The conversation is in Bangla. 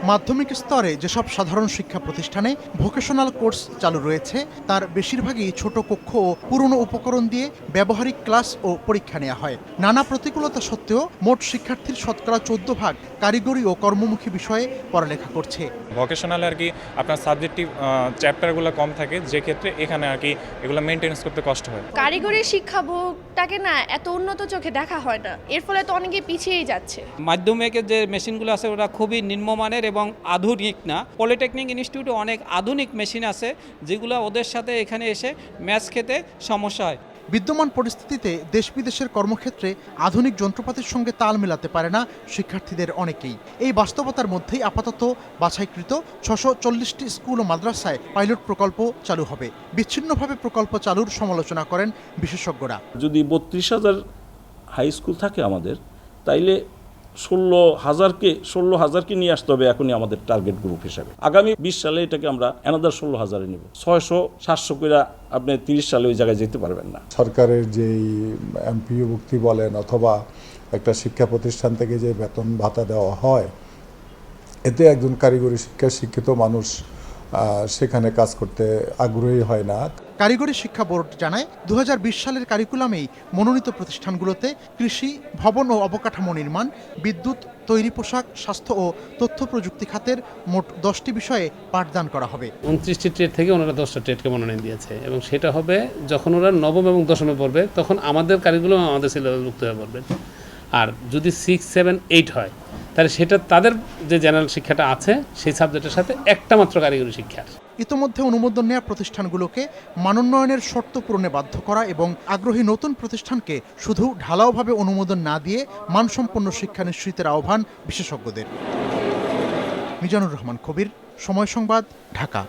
মাধ্যমিক স্তরে যেসব সাধারণ শিক্ষা প্রতিষ্ঠানে ভোকেশনাল কোর্স চালু রয়েছে তার বেশিরভাগই ছোট কক্ষ ও পুরনো উপকরণ দিয়ে ব্যবহারিক ক্লাস ও পরীক্ষা নেওয়া হয়। নানা প্রতিকূলতা সত্ত্বেও মোট শিক্ষার্থীর শতকরা 14% কারিগরি ও কর্মমুখী বিষয়ে পড়ালেখা করছে। ভোকেশনাল আর কি আপনার সাবজেক্টিভ চ্যাপ্টারগুলো কম থাকে, যে ক্ষেত্রে এখানে আর কি এগুলো মেনটেন্স করতে কষ্ট হয়। কারিগরি শিক্ষা ভোগটাকে না এত উন্নত চোখে দেখা হয় না, এর ফলে তো অনেকে পিছিয়েই যাচ্ছে। মাধ্যমিকের যে মেশিনগুলো আছে ওরা খুবই নিম্নমানের এবং আধুনিক না। পলিটেকনিক ইনস্টিটিউটে অনেক আধুনিক মেশিন আছে যেগুলো ওদের সাথে এখানে এসে ম্যাচ খেতে সমস্যা হয়। বিদ্যমান পরিস্থিতিতে দেশ বিদেশের কর্মক্ষেত্রে আধুনিক যন্ত্রপাতির সঙ্গে তাল মেলাতে পারে না শিক্ষার্থীদের অনেকেই। এই বাস্তবতার মধ্যেই আপাতত বাছাইকৃত 640টি স্কুল ও মাদ্রাসায় পাইলট প্রকল্প চালু হবে। বিচ্ছিন্নভাবে প্রকল্প চালুর সমালোচনা করেন বিশেষজ্ঞরা। যদি 32,000 হাই স্কুল থাকে আমাদের, তাইলে 16,000কে নিয়ে আসতে হবে এখনই আমাদের টার্গেট গ্রুপ হিসাবে। আগামী 20 সালে এটাকে আমরা অ্যানাদার 16,000-এ নেব। 600-700 করে আপনি 30 সালে ওই জায়গায় যেতে পারবেন না। সরকারের যেই এমপিওভুক্তি বলেন অথবা একটা শিক্ষা প্রতিষ্ঠান থেকে যে বেতন ভাতা দেওয়া হয়, এতে একজন কারিগরি শিক্ষায় শিক্ষিত মানুষ সেখানে কাজ করতে আগ্রহী হয় না। কারিগরি শিক্ষা বোর্ড জানায় 2020 সালের কারিকুলামেই মনোনীত প্রতিষ্ঠানগুলোতে কৃষি, ভবন ও অবকাঠামো নির্মাণ, বিদ্যুৎ, তৈরি পোশাক, স্বাস্থ্য ও তথ্য প্রযুক্তি খাতের মোট 10টি বিষয়ে পাঠদান করা হবে। 29টি ট্রেড থেকে ওনারা 10টা ট্রেডকে মনোনয়ন দিয়েছে এবং সেটা হবে যখন ওরা নবম এবং দশমে পড়বে তখন আমাদের কারিকুলাম আমাদের সিলেবাসভুক্ত হয়ে পড়বে। আর যদি 6, 7, 8 হয় তাহলে সেটা তাদের যে জেনারেল শিক্ষাটা আছে সেই সাবজেক্টের সাথে একটা মাত্র কারিগরি শিক্ষার। ইতোমধ্যে অনুমোদন নেওয়া প্রতিষ্ঠানগুলোকে মানোন্নয়নের শর্ত পূরণে বাধ্য করা এবং আগ্রহী নতুন প্রতিষ্ঠানকে শুধু ঢালাওভাবে অনুমোদন না দিয়ে মানসম্পন্ন শিক্ষা নিশ্চিতের আহ্বান বিশেষজ্ঞদের। মিজানুর রহমান কবির, সময় সংবাদ, ঢাকা।